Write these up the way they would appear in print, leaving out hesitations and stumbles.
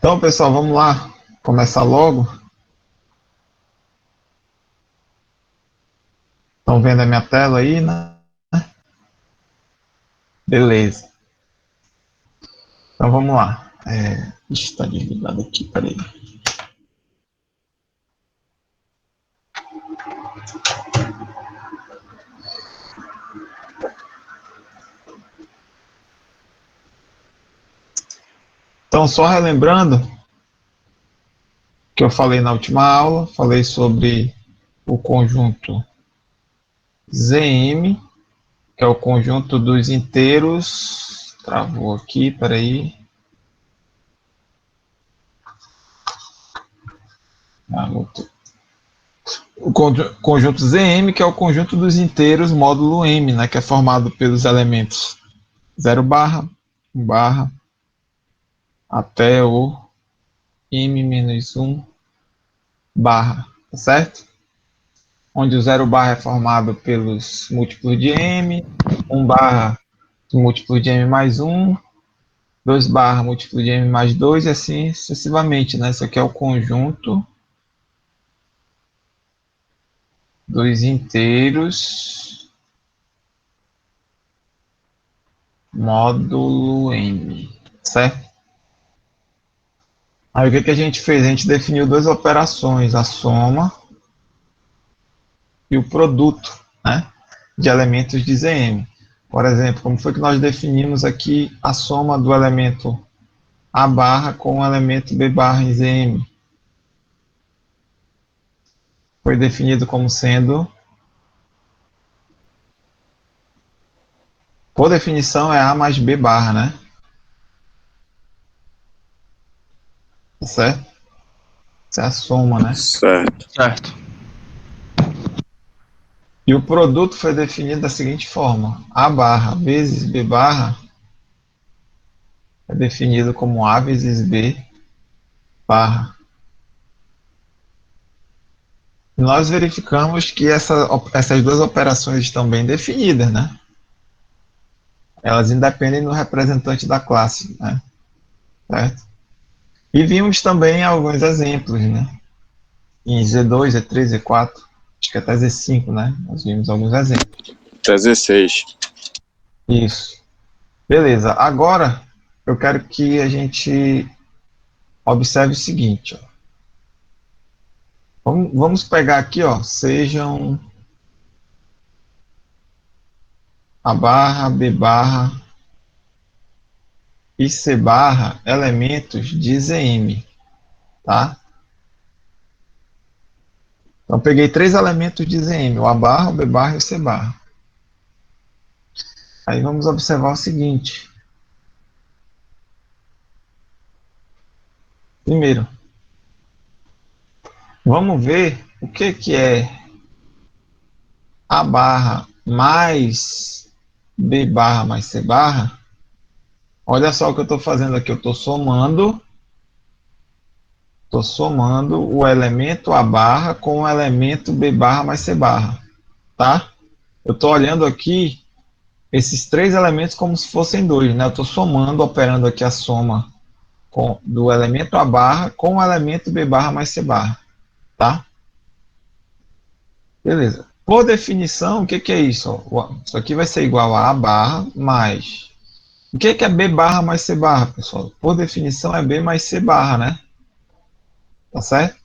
Então, pessoal, vamos lá começar logo. Estão vendo a minha tela aí, né? Beleza. Então, vamos lá. Está desligado aqui, peraí. Então, só relembrando que eu falei na última aula, falei sobre o conjunto ZM, que é o conjunto dos inteiros. Travou aqui, peraí. O conjunto ZM, que é o conjunto dos inteiros módulo M, né, que é formado pelos elementos 0 barra, 1 barra, até o M-1 barra, tá certo? Onde o 0 barra é formado pelos múltiplos de M, 1 barra múltiplo de M mais 1, 2 barra múltiplo de M mais 2 e assim sucessivamente, né? Isso aqui é o conjunto dos inteiros módulo M, certo? Aí o que a gente fez? A gente definiu duas operações, a soma e o produto, né, de elementos de ZM. Por exemplo, como foi que nós definimos aqui a soma do elemento A barra com o elemento B barra em ZM? Foi definido como sendo, por definição, é A mais B barra, né? Certo? Essa é a soma, né? Certo. E o produto foi definido da seguinte forma: A barra vezes B barra é definido como A vezes B barra. Nós verificamos que essas duas operações estão bem definidas, né? Elas independem do representante da classe, né? Certo? E vimos também alguns exemplos, né? Em Z2, Z3, Z4, acho que até Z5, né? Nós vimos alguns exemplos. Até 16. Isso. Beleza. Agora, eu quero que a gente observe o seguinte, ó. Vamos pegar aqui, ó, sejam A barra, B barra e C barra elementos de ZM, tá? Então, peguei três elementos de ZM, o A barra, o B barra e o C barra. Aí vamos observar o seguinte. Primeiro, vamos ver o que é A barra mais B barra mais C barra. Olha só o que eu estou fazendo aqui, eu estou somando o elemento A barra com o elemento B barra mais C barra, tá? Eu estou olhando aqui esses três elementos como se fossem dois, né? Eu estou somando, operando aqui a soma do elemento A barra com o elemento B barra mais C barra, tá? Beleza. Por definição, o que é isso? Isso aqui vai ser igual a A barra mais... O que é B barra mais C barra, pessoal? Por definição é B mais C barra, né? Tá certo?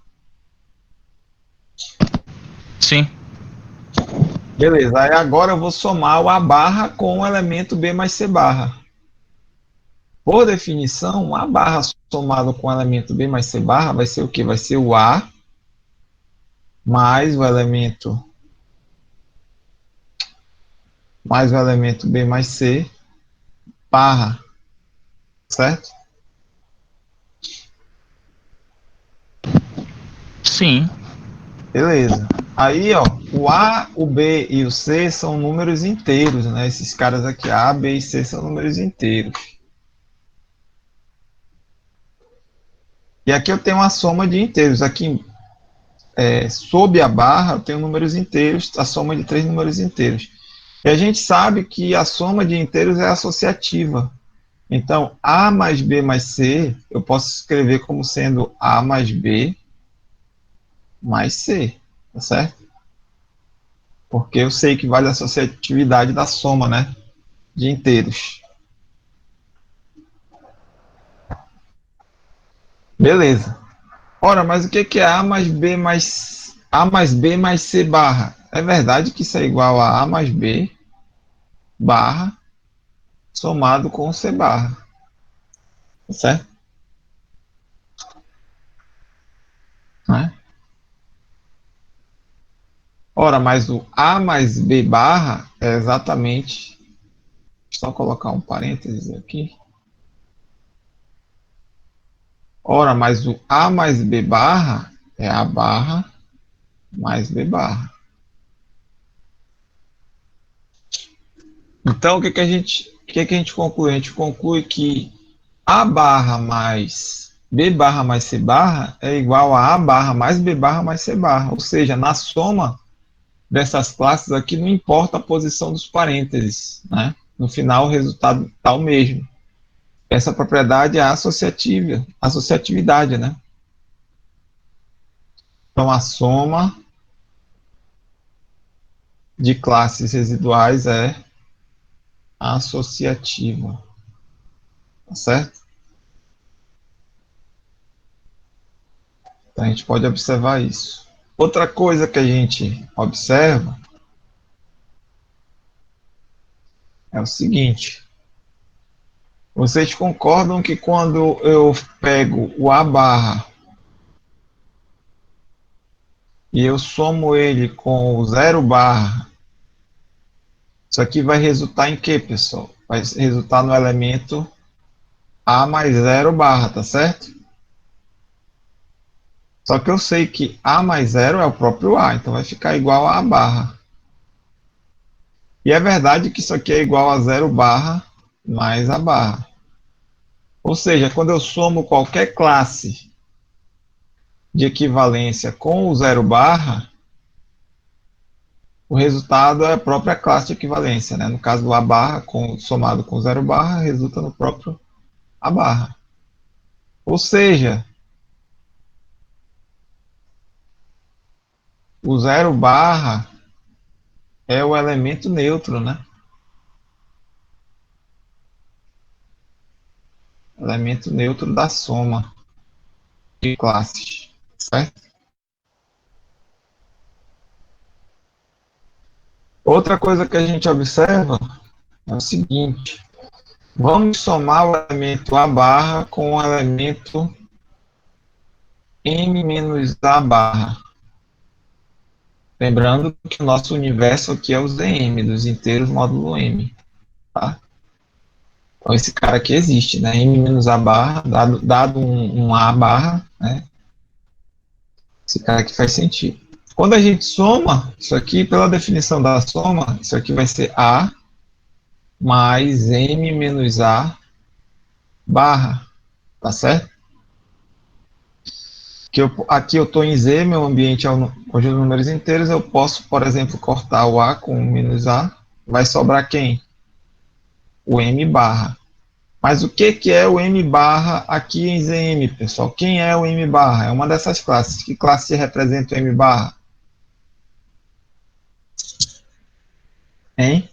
Sim. Beleza. Aí agora eu vou somar o A barra com o elemento B mais C barra. Por definição, A barra somado com o elemento B mais C barra vai ser o quê? Vai ser o A mais o elemento B mais C barra, certo? Sim. Beleza. Aí, ó, o A, o B e o C são números inteiros, né? Esses caras aqui, A, B e C, são números inteiros. E aqui eu tenho uma soma de inteiros. Aqui, sob a barra, eu tenho números inteiros, a soma de três números inteiros. E a gente sabe que a soma de inteiros é associativa. Então, A mais B mais C, eu posso escrever como sendo A mais B mais C, tá certo? Porque eu sei que vale a associatividade da soma, né, de inteiros. Beleza. Ora, mas o que é A mais B mais C barra? É verdade que isso é igual a mais B barra somado com C barra, tá certo? Né? Ora, mas o A mais B barra é exatamente, só colocar um parênteses aqui. Ora, mas o A mais B barra é A barra mais B barra. Então, o que a gente conclui? A gente conclui que A barra mais B barra mais C barra é igual a barra mais B barra mais C barra. Ou seja, na soma dessas classes aqui não importa a posição dos parênteses, né? No final o resultado está o mesmo. Essa propriedade é associatividade, né? Então a soma de classes residuais é associativa, tá certo? Então a gente pode observar isso. Outra coisa que a gente observa é o seguinte: vocês concordam que quando eu pego o A barra e eu somo ele com o zero barra, isso aqui vai resultar em quê, pessoal? Vai resultar no elemento A mais zero barra, tá certo? Só que eu sei que A mais zero é o próprio A, então vai ficar igual a barra. E é verdade que isso aqui é igual a zero barra mais a barra. Ou seja, quando eu somo qualquer classe de equivalência com o zero barra, o resultado é a própria classe de equivalência, né? No caso do A barra somado com zero barra, resulta no próprio A barra. Ou seja, o zero barra é o elemento neutro, né? Elemento neutro da soma de classes, certo? Outra coisa que a gente observa é o seguinte: vamos somar o elemento A barra com o elemento M menos A barra. Lembrando que o nosso universo aqui é os M, dos inteiros módulo M. Tá? Então esse cara aqui existe, né? M menos A barra, dado um A barra, né? Esse cara aqui faz sentido. Quando a gente soma isso aqui, pela definição da soma, isso aqui vai ser A mais M menos A barra, tá certo? Aqui eu estou em Z, meu ambiente é o conjunto de números inteiros, eu posso, por exemplo, cortar o A com o menos A, vai sobrar quem? O M barra. Mas o que é o M barra aqui em ZM, pessoal? Quem é o M barra? É uma dessas classes. Que classe representa o M barra? Hein?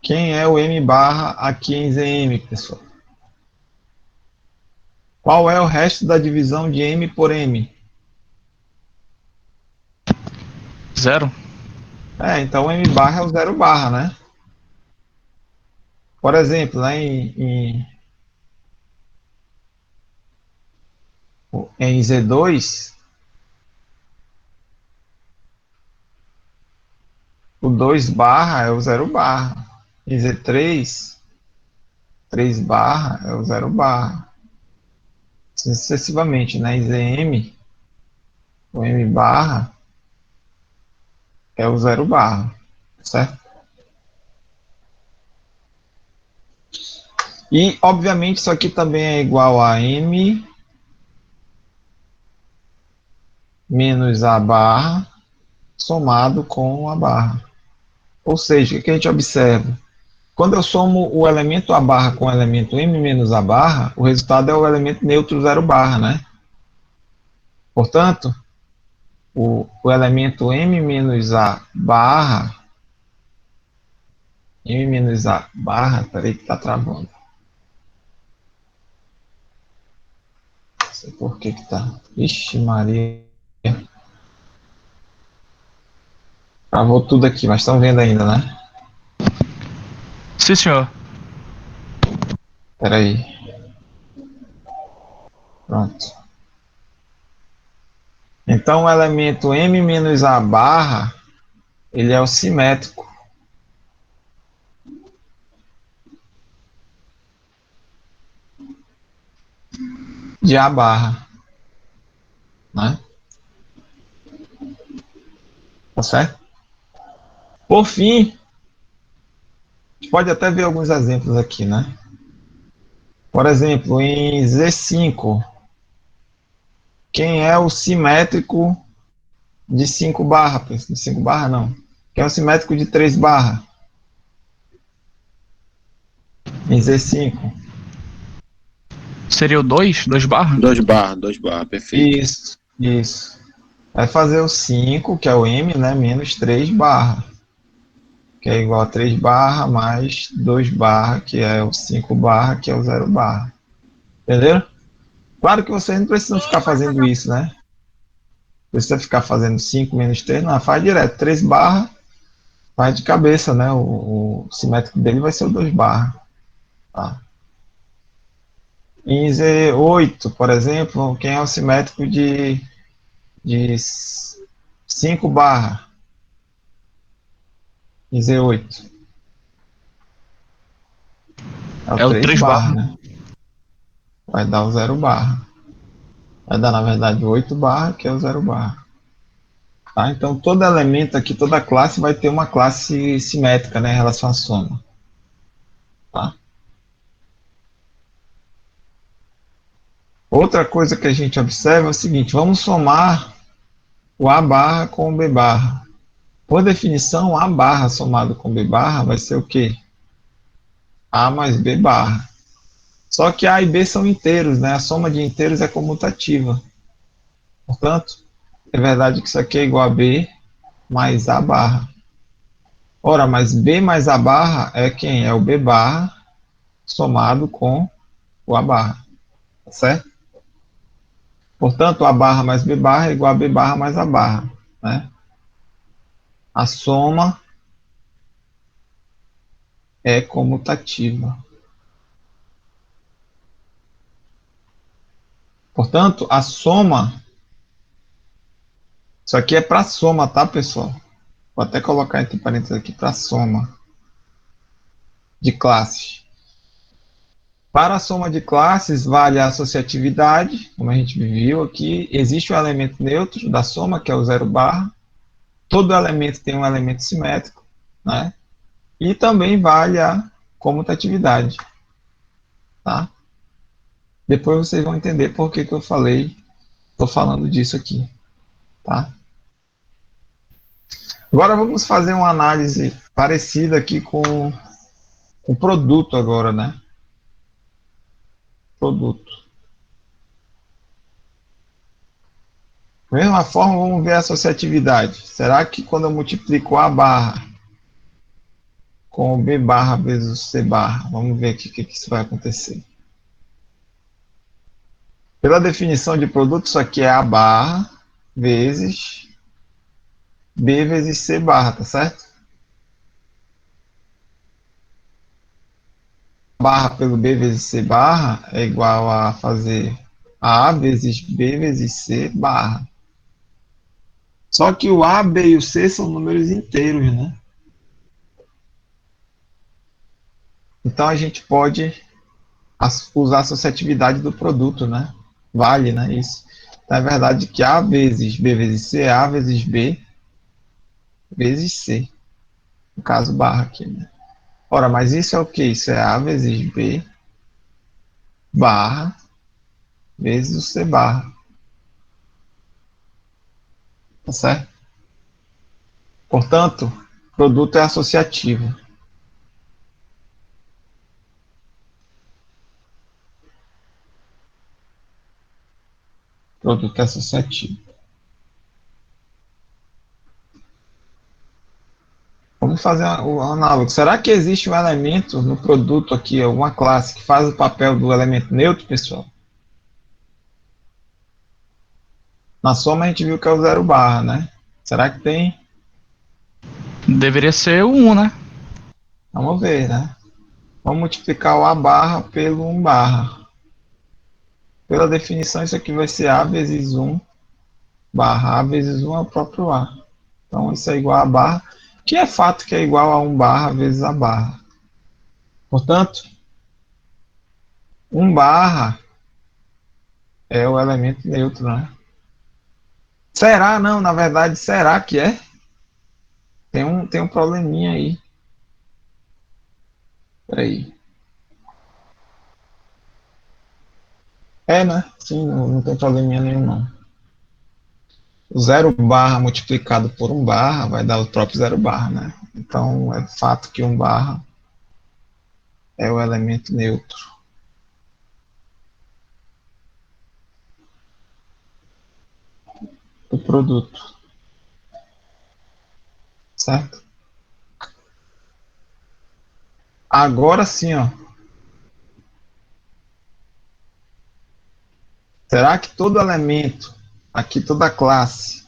Quem é o M barra aqui em ZM, pessoal? Qual é o resto da divisão de M por M? Zero? Então o M barra é o zero barra, né? Por exemplo, lá em Z2, o 2 barra é o zero barra. Em Z3, 3 barra é o zero barra. Sucessivamente, né? Em ZM, o M barra é o zero barra, certo? E, obviamente, isso aqui também é igual a M menos A barra somado com a barra. Ou seja, o que a gente observa? Quando eu somo o elemento A barra com o elemento M menos A barra, o resultado é o elemento neutro zero barra, né? Portanto, o elemento M menos A barra, peraí que tá travando. Não sei por que que tá. Ixi, Maria. Travou tudo aqui, mas estão vendo ainda, né? Sim, senhor. Peraí. Pronto. Então, o elemento M menos A barra, ele é o simétrico de A barra, né? Tá certo? Por fim, a gente pode até ver alguns exemplos aqui, né? Por exemplo, em Z5, quem é o simétrico de 5 barra? De 5 barra não. Quem é o simétrico de 3 barra? Em Z5. Seria o 2? 2 barra? 2 barra, perfeito. Isso. Vai fazer o 5, que é o M, né? Menos 3 barra. Que é igual a 3 barra mais 2 barra, que é o 5 barra, que é o 0 barra. Entendeu? Claro que vocês não precisam ficar fazendo isso, né? Precisa ficar fazendo 5 menos 3, não, faz direto. 3 barra, faz de cabeça, né? O simétrico dele vai ser o 2 barra. Tá? Em Z8, por exemplo, quem é o simétrico de 5 barra? Em Z8. É o É o 3 3 barra, barra. né? Vai dar o 0 barra. Vai dar, na verdade, 8 barra, que é o 0 barra. Tá? Então, todo elemento aqui, toda classe vai ter uma classe simétrica, né, em relação à soma. Tá? Outra coisa que a gente observa é o seguinte, vamos somar o A barra com o B barra. Por definição, A barra somado com B barra vai ser o quê? A mais B barra. Só que A e B são inteiros, né? A soma de inteiros é comutativa. Portanto, é verdade que isso aqui é igual a B mais A barra. Ora, mas B mais A barra é quem? É o B barra somado com o A barra. Tá certo? Portanto, A barra mais B barra é igual a B barra mais A barra. Né? A soma é comutativa. Portanto, a soma, isso aqui é para soma, tá, pessoal? Vou até colocar entre parênteses aqui para soma de classes. Para a soma de classes, vale a associatividade, como a gente viu aqui. Existe o elemento neutro da soma, que é o 0 barra. Todo elemento tem um elemento simétrico, né? E também vale a comutatividade, tá? Depois vocês vão entender por que eu estou falando disso aqui, tá? Agora vamos fazer uma análise parecida aqui com o produto agora, né? Produto. Da mesma forma, vamos ver a associatividade. Será que quando eu multiplico A barra com o B barra vezes C barra, vamos ver aqui o que isso vai acontecer. Pela definição de produto, isso aqui é A barra vezes B vezes C barra, tá certo? Barra pelo B vezes C barra é igual a fazer A vezes B vezes C barra. Só que o A, B e o C são números inteiros, né? Então a gente pode usar a associatividade do produto, né? Vale, né? Isso. Então é verdade que A vezes B vezes C é A vezes B vezes C. No caso, barra aqui, né? Ora, mas isso é o quê? Isso é A vezes B barra vezes o C barra. Tá certo? Portanto, produto é associativo. Produto é associativo. Vamos fazer o análogo. Será que existe um elemento no produto aqui, alguma classe, que faz o papel do elemento neutro, pessoal? Na soma a gente viu que é o zero barra, né? Será que tem? Deveria ser o 1, né? Vamos ver, né? Vamos multiplicar o A barra pelo 1 barra. Pela definição, isso aqui vai ser A vezes 1 barra. A vezes 1 é o próprio A. Então, isso é igual a barra, que é fato que é igual a 1 barra vezes a barra. Portanto, 1 barra é o elemento neutro, né? Será? Não, na verdade, será que é? Tem um probleminha aí. Peraí. É, né? Sim, não tem probleminha nenhum, não. O 0 barra multiplicado por 1 barra vai dar o próprio 0 barra, né? Então, é fato que 1 barra é o elemento neutro. Do produto. Certo? Agora sim, ó. Será que todo elemento, aqui toda classe,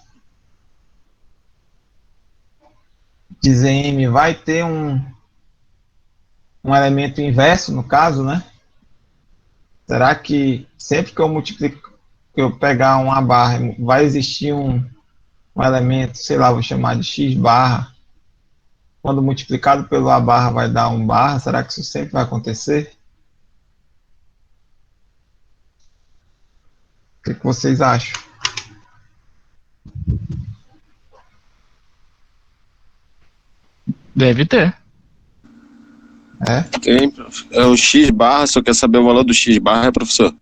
de ZM vai ter um elemento inverso, no caso, né? Será que sempre que eu multiplico, que eu pegar uma barra, vai existir um elemento, sei lá, vou chamar de x barra, quando multiplicado pelo A barra vai dar 1 barra, será que isso sempre vai acontecer? O que vocês acham? Deve ter. É? Tem, prof. É o X barra, só quer saber o valor do X barra, professor?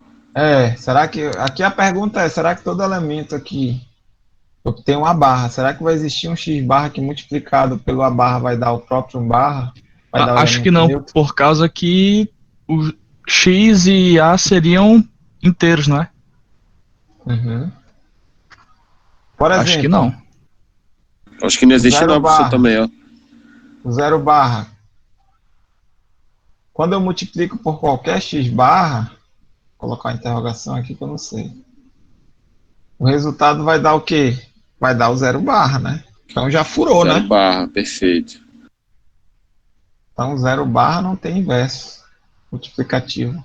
Será que, aqui a pergunta é, será que todo elemento aqui tem uma barra, será que vai existir um x barra que multiplicado pelo A barra vai dar o próprio 1 barra? Vai dar o Acho que elemento não, neutro? por causa que o X e A seriam inteiros, não é? Uhum. Por Acho que exemplo, não. Acho que não existe zero não, professor, barra. também, ó. O 0 barra, quando eu multiplico por qualquer x barra, vou colocar uma interrogação aqui que eu não sei, o resultado vai dar o quê? Vai dar o 0 barra, né? Então já furou, Zero né? barra, perfeito. Então 0 barra não tem inverso multiplicativo.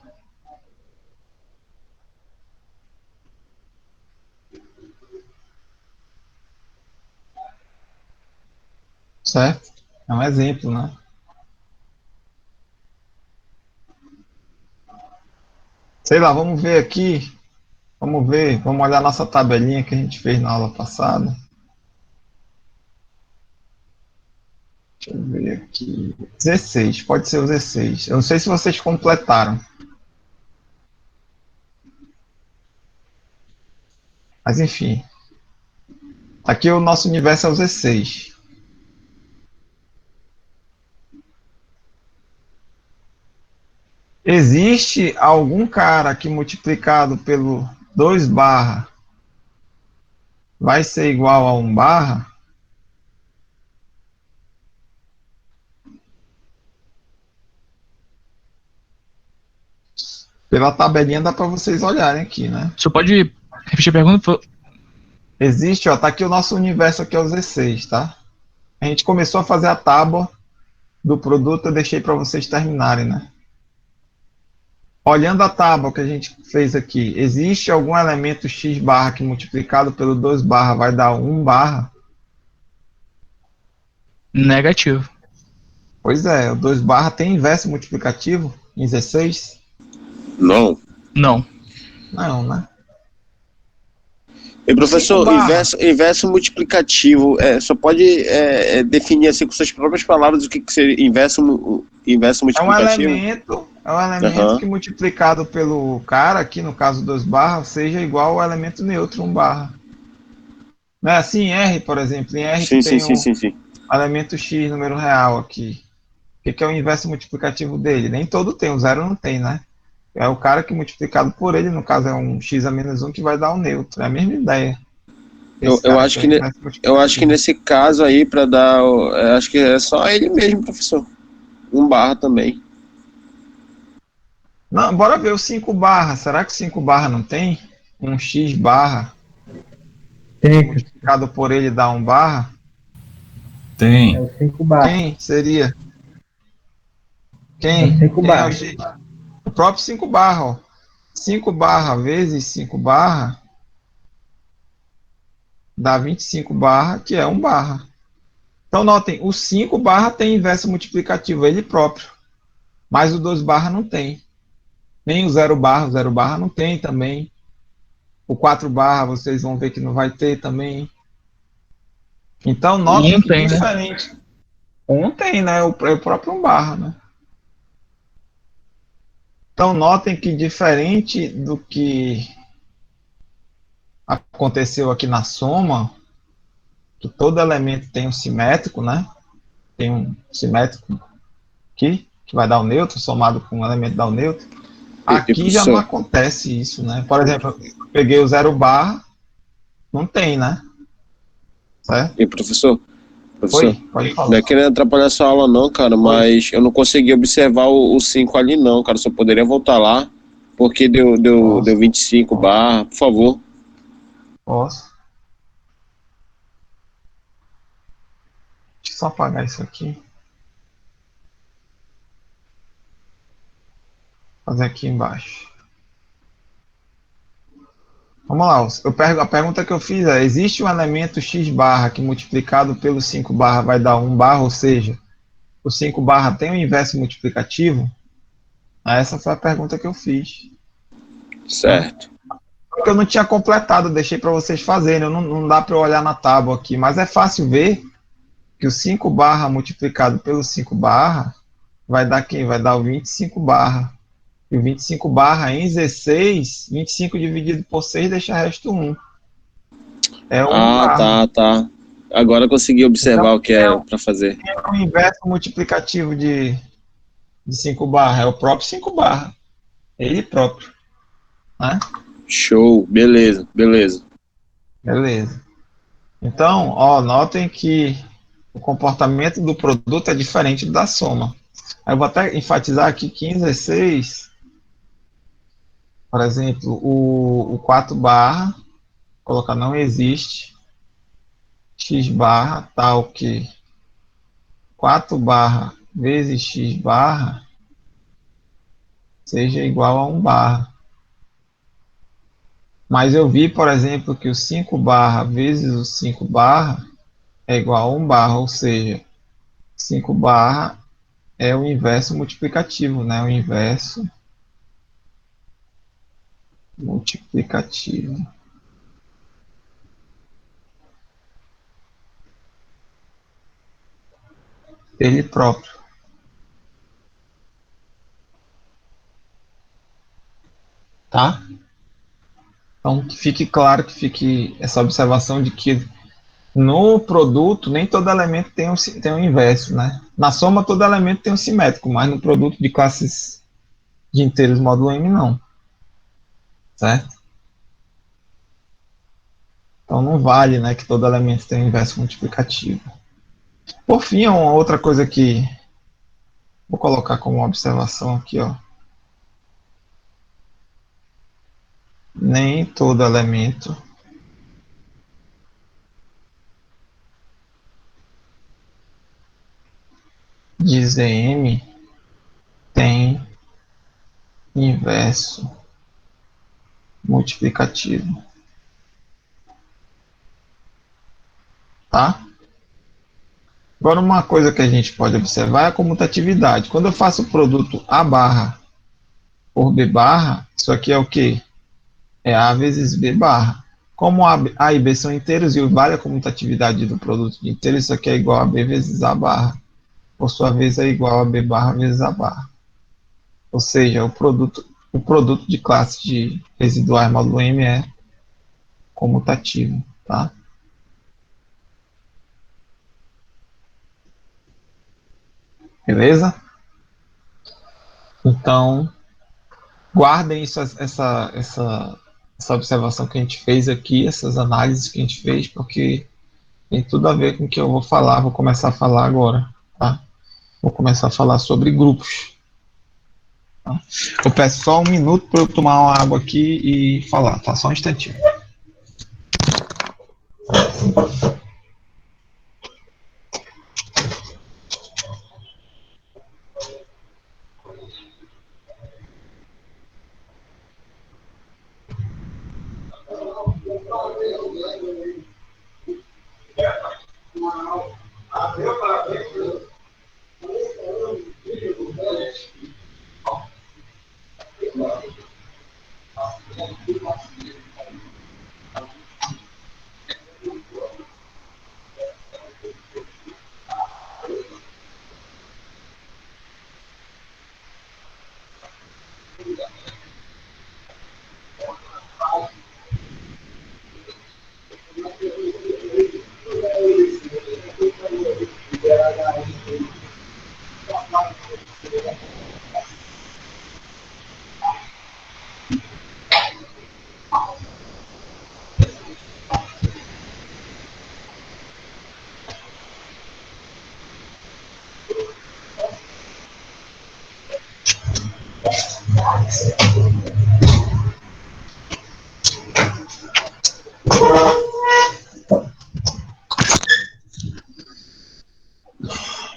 Certo? É um exemplo, né? Sei lá, vamos ver aqui. Vamos ver, vamos olhar nossa tabelinha que a gente fez na aula passada. Deixa eu ver aqui. 16, pode ser o 16. Eu não sei se vocês completaram. Mas enfim. Aqui o nosso universo é o 16. Existe algum cara que multiplicado pelo 2 barra vai ser igual a 1 barra? Pela tabelinha dá para vocês olharem aqui, né? Você pode repetir a pergunta? Existe, ó, tá aqui o nosso universo aqui é o 16, tá? A gente começou a fazer a tábua do produto, eu deixei para vocês terminarem, né? Olhando a tábua que a gente fez aqui, existe algum elemento x barra que multiplicado pelo 2 barra vai dar 1 barra? Negativo. Pois é, o 2 barra tem inverso multiplicativo em 16? Não. Não. Não, né? E professor, 5 barra. inverso multiplicativo, só pode definir assim com suas próprias palavras o que seria inverso multiplicativo? É um elemento que multiplicado pelo cara, aqui no caso 2 barra, seja igual ao elemento neutro 1 barra. Não é assim em R, por exemplo? Em R Sim, que tem sim. elemento x, número real aqui. O que é o inverso multiplicativo dele? Nem todo tem, o zero não tem, né? É o cara que multiplicado por ele, no caso é um x a menos 1 que vai dar o neutro. É a mesma ideia. Eu, Esse eu cara acho aqui é que o ne- inverso eu acho que multiplicativo. nesse caso aí, para dar. Acho que é só ele mesmo, professor. 1 barra também. Não, bora ver o 5 barra. Será que o 5 barra não tem? Um x barra que Tem, multiplicado por ele dá 1 barra? é Tem. o 5 bar. Quem seria? É o Quem? 5 Quem é o bar. x? O próprio 5 barra, ó. 5 barra vezes 5 barra dá 25 barra, que é 1 barra. Então, notem, o 5 barra tem inverso multiplicativo, ele próprio. Mas o 2 barra não tem. Nem o 0 barra não tem também. O 4 barra vocês vão ver que não vai ter também. Então, notem Um que tem, né? diferente. Um tem, né? É o próprio 1 barra, né? Então, notem que diferente do que aconteceu aqui na soma, que todo elemento tem um simétrico, né? Tem um simétrico aqui, que vai dar o neutro, somado com um elemento dá o neutro. Aqui já não Professor, acontece isso, né? Por exemplo, eu peguei o 0 barra, não tem, né? Certo? e professor, professor, Oi, pode não falar. é querendo atrapalhar sua aula não, cara, Oi, mas eu não consegui observar o 5 ali não, cara. Só poderia voltar lá, porque deu posso, 25 posso, barra, por favor. posso. Deixa eu só apagar isso aqui. Fazer aqui embaixo. Vamos lá, a pergunta que eu fiz é: existe um elemento x barra que multiplicado pelo 5 barra vai dar 1 barra, ou seja, o 5 barra tem um inverso multiplicativo? Essa foi a pergunta que eu fiz, né? Certo. Porque eu não tinha completado, deixei para vocês fazerem, não dá para eu olhar na tábua aqui, mas é fácil ver que o 5 barra multiplicado pelo 5 barra vai dar quem? Vai dar o 25 barra. E o 25 barra em 16, 25 dividido por 6 deixa resto 1. É 1 Ah, barra. tá, tá. Agora eu consegui Então, observar o que é para fazer. é o inverso multiplicativo de 5 barra, é o próprio 5 barra. Ele próprio, né? Show, beleza, beleza. Beleza. Então, ó, notem que o comportamento do produto é diferente da soma. Aí eu vou até enfatizar aqui que em 16, por exemplo, o 4 barra, colocar não existe, x barra tal que 4 barra vezes x barra seja igual a 1 barra. Mas eu vi, por exemplo, que o 5 barra vezes o 5 barra é igual a 1 barra, ou seja, 5 barra é o inverso multiplicativo, né? O inverso multiplicativo. Ele próprio, tá? Então, que fique claro, que fique essa observação de que no produto nem todo elemento tem um inverso, né? Na soma todo elemento tem um simétrico, mas no produto de classes de inteiros módulo M não, certo? Então não vale, né, que todo elemento tenha um inverso multiplicativo. Por fim, uma outra coisa que vou colocar como observação aqui, ó. Nem todo elemento de Zm tem inverso multiplicativo, tá? Agora, uma coisa que a gente pode observar é a comutatividade. Quando eu faço o produto A barra por B barra, isso aqui é o quê? É A vezes B barra. Como A e B são inteiros e vale a comutatividade do produto de inteiros, isso aqui é igual a B vezes A barra. Por sua vez, é igual a B barra vezes A barra. Ou seja, o produto de classe de residuais módulo M é comutativo, tá? Beleza? Então, guardem isso, essa observação que a gente fez aqui, essas análises que a gente fez, porque tem tudo a ver com o que eu vou falar, vou começar a falar agora, tá? Vou começar a falar sobre grupos. Tá? Eu peço só um minuto para eu tomar uma água aqui e falar, tá? Só um instantinho.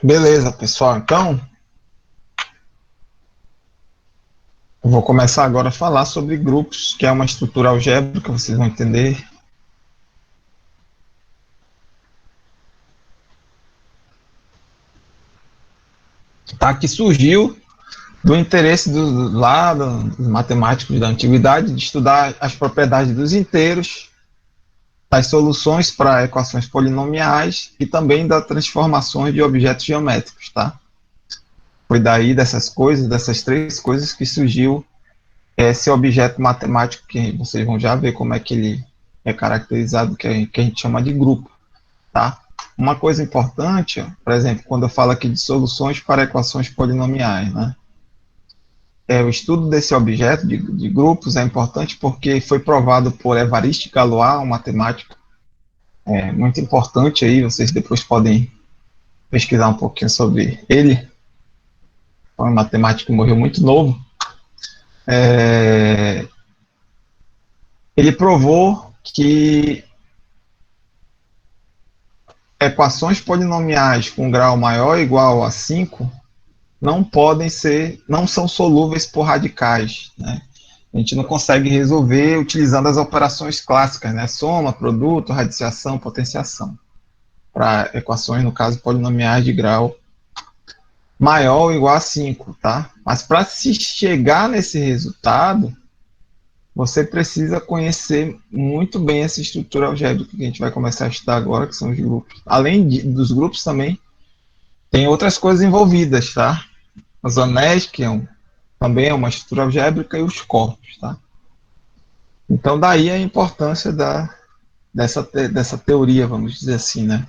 Beleza, pessoal. Então, eu vou começar agora a falar sobre grupos, que é uma estrutura algébrica, vocês vão entender. Tá, que surgiu do interesse dos matemáticos da antiguidade de estudar as propriedades dos inteiros, das soluções para equações polinomiais e também das transformações de objetos geométricos, tá? Foi daí dessas coisas, dessas três coisas, que surgiu esse objeto matemático, que vocês vão já ver como é que ele é caracterizado, que a gente chama de grupo, tá? Uma coisa importante, por exemplo, quando eu falo aqui de soluções para equações polinomiais, né? O estudo desse objeto de grupos é importante porque foi provado por Évariste Galois, um matemático muito importante aí, vocês depois podem pesquisar um pouquinho sobre ele. Foi um matemático que morreu muito novo. Ele provou que equações polinomiais com grau maior ou igual a 5 não são solúveis por radicais, né? A gente não consegue resolver utilizando as operações clássicas, né? Soma, produto, radiciação, potenciação. Para equações, no caso, polinomiais de grau maior ou igual a 5, tá? Mas para se chegar nesse resultado, você precisa conhecer muito bem essa estrutura algébrica que a gente vai começar a estudar agora, que são os grupos. Além dos grupos também, tem outras coisas envolvidas, tá? Os anéis, que também é uma estrutura algébrica, e os corpos, tá? Então, daí a importância dessa teoria, vamos dizer assim, né?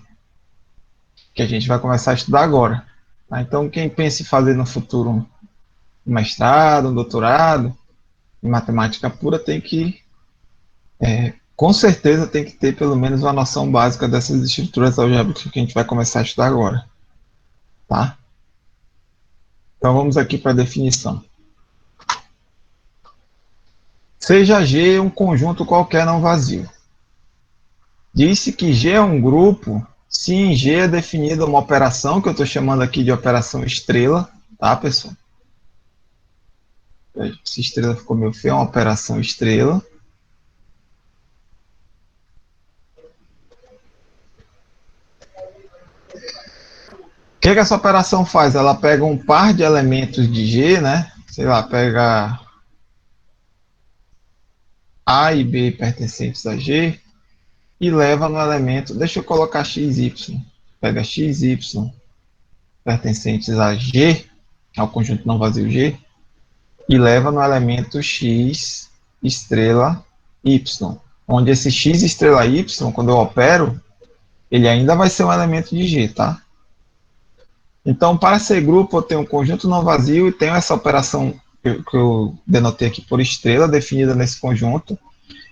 Que a gente vai começar a estudar agora. Tá? Então, quem pensa em fazer no futuro um mestrado, um doutorado em matemática pura, tem que, com certeza, tem que ter pelo menos uma noção básica dessas estruturas algébricas que a gente vai começar a estudar agora. Tá? Então, vamos aqui para a definição. Seja G um conjunto qualquer não vazio. Disse que G é um grupo se em G é definida uma operação, que eu estou chamando aqui de operação estrela, tá, pessoal? Essa estrela ficou meio feia, é uma operação estrela. O que essa operação faz? Ela pega um par de elementos de G, né? Sei lá, pega A e B pertencentes a G e leva no elemento, deixa eu colocar XY, pega XY pertencentes a G, ao conjunto não vazio G, e leva no elemento X estrela Y, onde esse X estrela Y, quando eu opero, ele ainda vai ser um elemento de G, tá? Então, para ser grupo, eu tenho um conjunto não vazio e tenho essa operação que eu denotei aqui por estrela, definida nesse conjunto.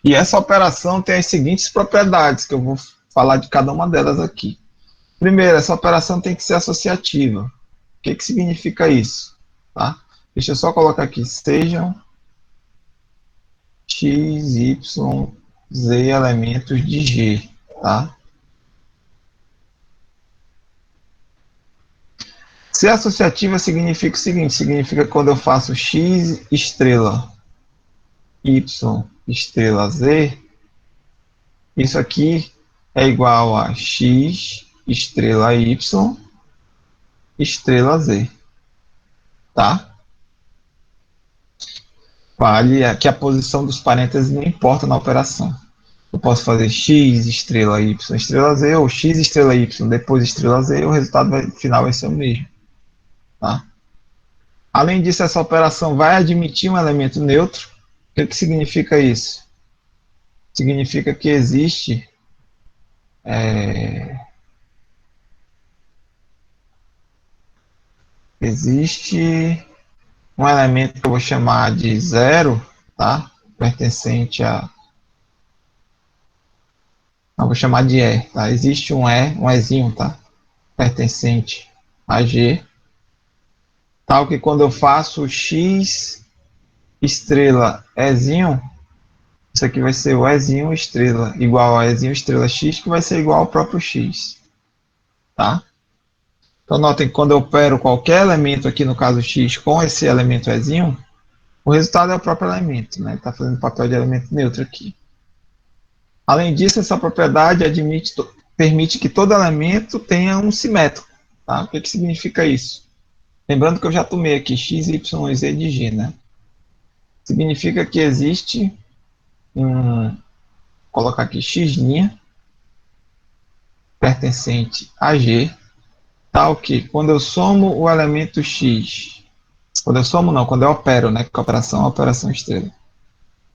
E essa operação tem as seguintes propriedades, que eu vou falar de cada uma delas aqui. Primeiro, essa operação tem que ser associativa. O que significa isso? Tá? Deixa eu só colocar aqui, sejam x, y, z elementos de G. Tá? Ser associativa significa o seguinte, significa que quando eu faço x estrela, y estrela z, isso aqui é igual a x estrela y estrela z. Tá? Vale que a posição dos parênteses não importa na operação. Eu posso fazer x estrela y estrela z ou x estrela y depois estrela z, o resultado final vai ser o mesmo. Tá? Além disso, essa operação vai admitir um elemento neutro. O que significa isso? Significa que existe um elemento que eu vou chamar de zero, tá? Pertencente a... Não, vou chamar de E, tá? Existe um Ezinho, tá? Pertencente a G, tal que quando eu faço x estrela Ezinho, isso aqui vai ser o Ezinho estrela, igual a Ezinho estrela x, que vai ser igual ao próprio x, tá? Então, notem que quando eu opero qualquer elemento aqui, no caso x, com esse elemento Ezinho, o resultado é o próprio elemento, né? Está fazendo papel de elemento neutro aqui. Além disso, essa propriedade permite que todo elemento tenha um simétrico. Tá? O que significa isso? Lembrando que eu já tomei aqui x, y e z de G. Né? Significa que existe vou colocar aqui x' pertencente a G, tal que quando eu somo o elemento x, quando eu opero, né, que a operação é a operação estrela.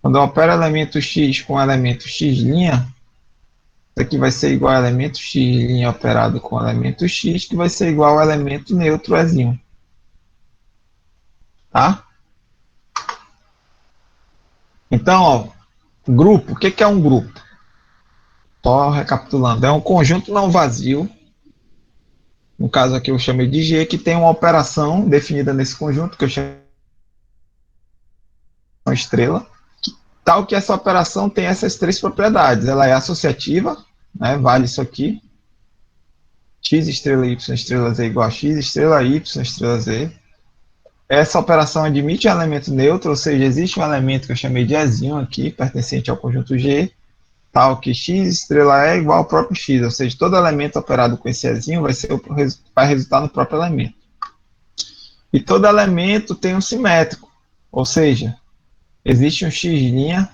Quando eu opero elemento x com elemento x', isso aqui vai ser igual a elemento x' operado com elemento x, que vai ser igual ao elemento neutro Ezinho. Tá? Então, ó, grupo, o que é um grupo? Só recapitulando, é um conjunto não vazio, no caso aqui eu chamei de G, que tem uma operação definida nesse conjunto, que eu chamo de estrela, tal que essa operação tem essas três propriedades. Ela é associativa, né, vale isso aqui, x estrela y estrela z igual a x estrela y estrela z. Essa operação admite um elemento neutro, ou seja, existe um elemento que eu chamei de Ezinho aqui, pertencente ao conjunto G, tal que x estrela E igual ao próprio x, ou seja, todo elemento operado com esse Ezinho vai resultar no próprio elemento. E todo elemento tem um simétrico, ou seja, existe um x'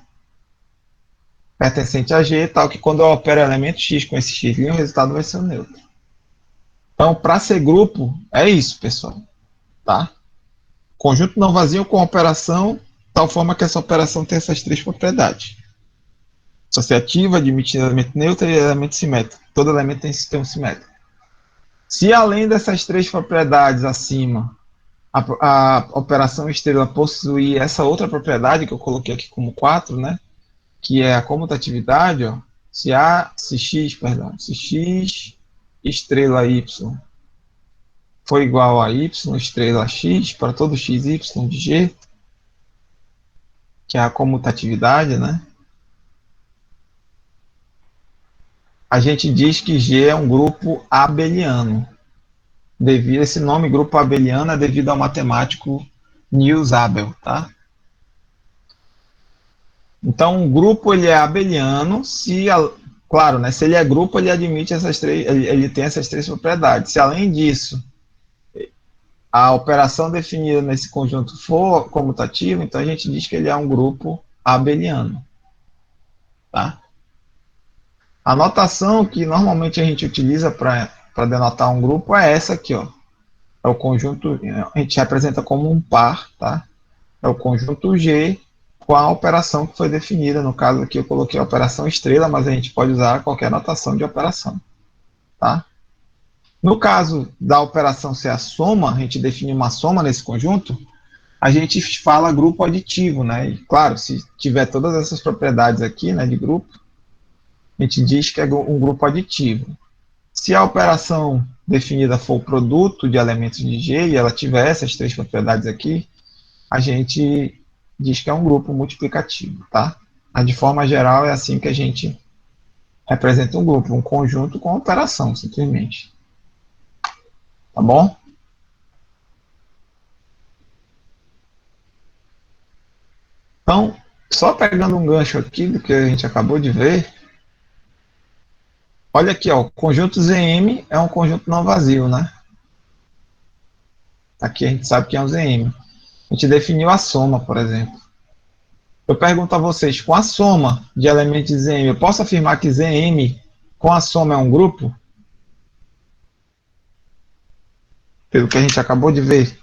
pertencente a G, tal que quando eu opero o elemento x com esse x', o resultado vai ser o neutro. Então, para ser grupo, é isso, pessoal. Tá? Conjunto não vazio com operação, tal forma que essa operação tem essas três propriedades. Associativa, admitindo elemento neutro e elemento simétrico. Todo elemento tem sistema simétrico. Se além dessas três propriedades acima, a operação estrela possuir essa outra propriedade, que eu coloquei aqui como 4, né? Que é a comutatividade, ó, se x estrela y for igual a y estrela x para todo x, y de G, que é a comutatividade, né? A gente diz que G é um grupo abeliano. Esse nome grupo abeliano é devido ao matemático Niels Abel, tá? Então, um grupo ele é abeliano claro, né, se ele é grupo, ele admite ele tem essas três propriedades. Se além disso, a operação definida nesse conjunto for comutativa, então a gente diz que ele é um grupo abeliano. Tá? A notação que normalmente a gente utiliza para denotar um grupo é essa aqui, ó. É o conjunto, a gente representa como um par, tá? É o conjunto G com a operação que foi definida. No caso aqui eu coloquei a operação estrela, mas a gente pode usar qualquer notação de operação. Tá? No caso da operação ser a soma, a gente define uma soma nesse conjunto, a gente fala grupo aditivo, né? E, claro, se tiver todas essas propriedades aqui, né, de grupo, a gente diz que é um grupo aditivo. Se a operação definida for o produto de elementos de G e ela tiver essas três propriedades aqui, a gente diz que é um grupo multiplicativo, tá? Mas de forma geral é assim que a gente representa um grupo, um conjunto com operação, simplesmente. Tá bom? Então, só pegando um gancho aqui do que a gente acabou de ver, olha aqui, ó, o conjunto ZM é um conjunto não vazio, né? Aqui a gente sabe que é um ZM. A gente definiu a soma, por exemplo. Eu pergunto a vocês, com a soma de elementos de ZM, eu posso afirmar que ZM com a soma é um grupo? Pelo que a gente acabou de ver.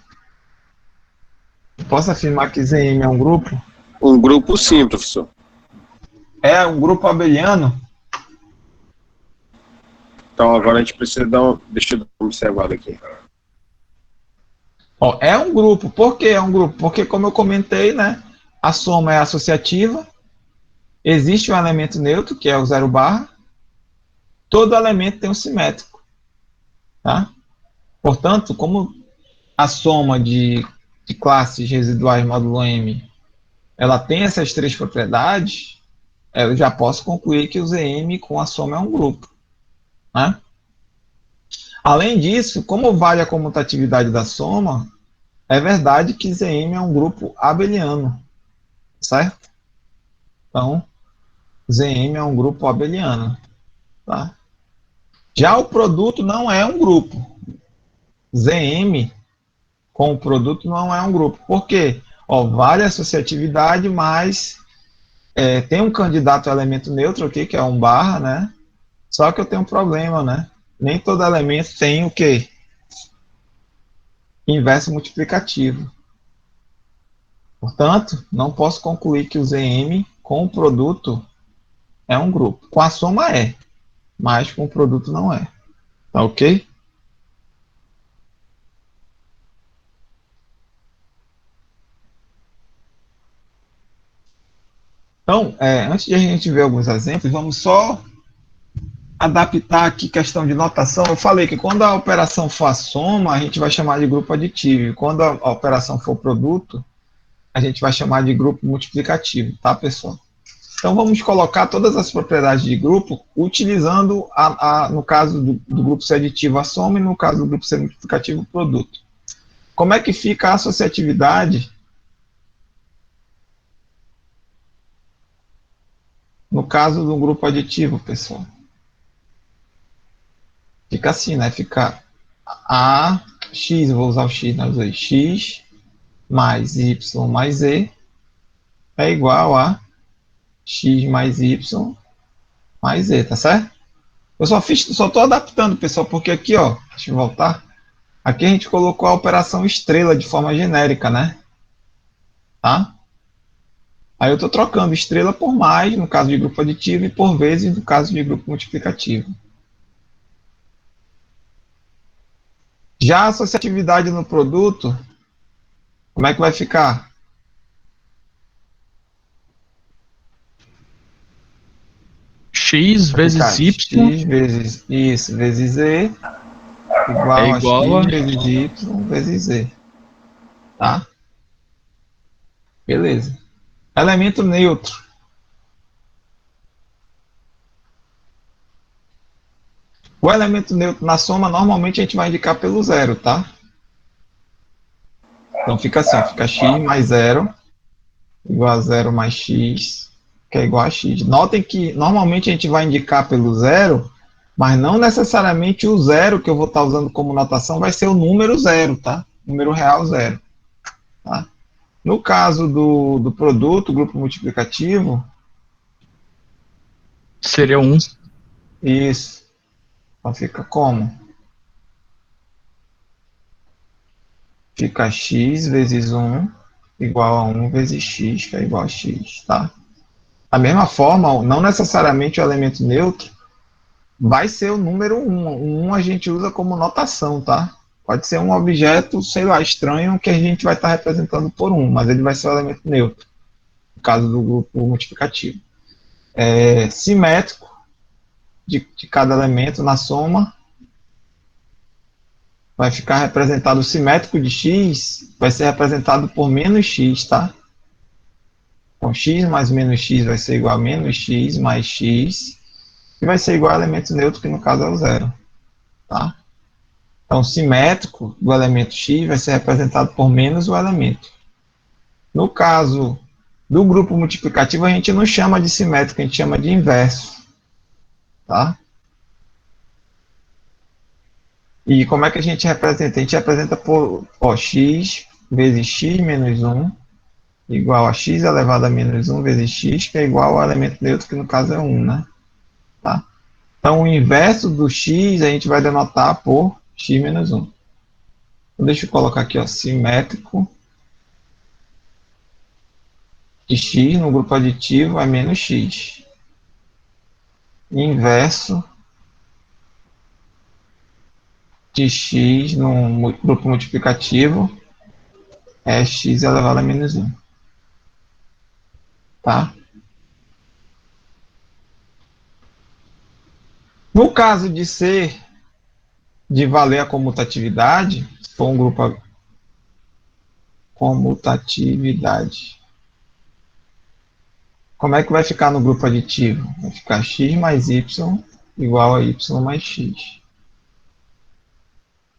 Eu posso afirmar que ZM é um grupo? Um grupo sim, professor. É um grupo abeliano? Então agora a gente precisa dar um... Deixa eu dar uma observada aqui. Ó, é um grupo. Por que é um grupo? Porque, como eu comentei, né, a soma é associativa, existe um elemento neutro, que é o zero barra, todo elemento tem um simétrico. Tá? Portanto, como a soma de classes residuais módulo M ela tem essas três propriedades, eu já posso concluir que o ZM com a soma é um grupo. Né? Além disso, como vale a comutatividade da soma, é verdade que ZM é um grupo abeliano, certo? Então, ZM é um grupo abeliano. Tá? Já o produto não é um grupo. ZM com o produto não é um grupo. Por quê? Ó, vale a associatividade, mas tem um candidato a elemento neutro aqui, que é um barra, né? Só que eu tenho um problema, né? Nem todo elemento tem o quê? Inverso multiplicativo. Portanto, não posso concluir que o ZM com o produto é um grupo. Com a soma é, mas com o produto não é. Tá ok? Então, antes de a gente ver alguns exemplos, vamos só adaptar aqui questão de notação. Eu falei que quando a operação for a soma, a gente vai chamar de grupo aditivo. E quando a operação for produto, a gente vai chamar de grupo multiplicativo, tá, pessoal? Então, vamos colocar todas as propriedades de grupo utilizando, no caso do grupo ser aditivo, a soma, e no caso do grupo ser multiplicativo, o produto. Como é que fica a associatividade no caso do grupo aditivo, pessoal? Fica assim, né? Fica AX, vou usar o X nas duas, X mais Y mais Z é igual a X mais Y mais Z, tá certo? Eu só estou adaptando, pessoal, porque aqui, ó, deixa eu voltar. Aqui a gente colocou a operação estrela de forma genérica, né? Tá? Aí eu estou trocando estrela por mais, no caso de grupo aditivo, e por vezes, no caso de grupo multiplicativo. Já a associatividade no produto, como é que vai ficar? X Vai vezes ficar Y x vezes isso vezes z igual a x igual a... vezes y vezes z. Tá? Beleza. Elemento neutro. O elemento neutro na soma, normalmente a gente vai indicar pelo zero, tá? Então fica assim, ó, fica x mais zero igual a zero mais x, que é igual a x. Notem que normalmente a gente vai indicar pelo zero, mas não necessariamente o zero que eu vou estar usando como notação vai ser o número zero, tá? Número real zero. Tá? No caso do produto, grupo multiplicativo, seria 1. isso. Então fica como? Fica x vezes 1 igual a 1 vezes x, que é igual a x, tá? Da mesma forma, não necessariamente o elemento neutro vai ser o número 1. O 1 a gente usa como notação, tá? Pode ser um objeto, sei lá, estranho, que a gente vai estar representando por 1, mas ele vai ser o elemento neutro, no caso do grupo multiplicativo. Simétrico de cada elemento na soma, vai ficar representado o simétrico de x, vai ser representado por menos x, tá? Então, x mais menos x vai ser igual a menos x mais x, e vai ser igual a elemento neutro, que no caso é o zero, tá? Então, simétrico do elemento x vai ser representado por menos o elemento. No caso do grupo multiplicativo, a gente não chama de simétrico, a gente chama de inverso, tá? E como é que a gente representa? A gente representa por x vezes x menos 1 igual a x elevado a menos 1 vezes x, que é igual ao elemento neutro, que no caso é 1, né? Tá? Então, o inverso do x a gente vai denotar por x menos 1. Então, deixa eu colocar aqui, ó, simétrico de x no grupo aditivo é menos x. Inverso de x no grupo multiplicativo é x elevado a menos 1. Tá? No caso de valer a comutatividade, se for um grupo comutatividade, como é que vai ficar no grupo aditivo? Vai ficar x mais y igual a y mais x.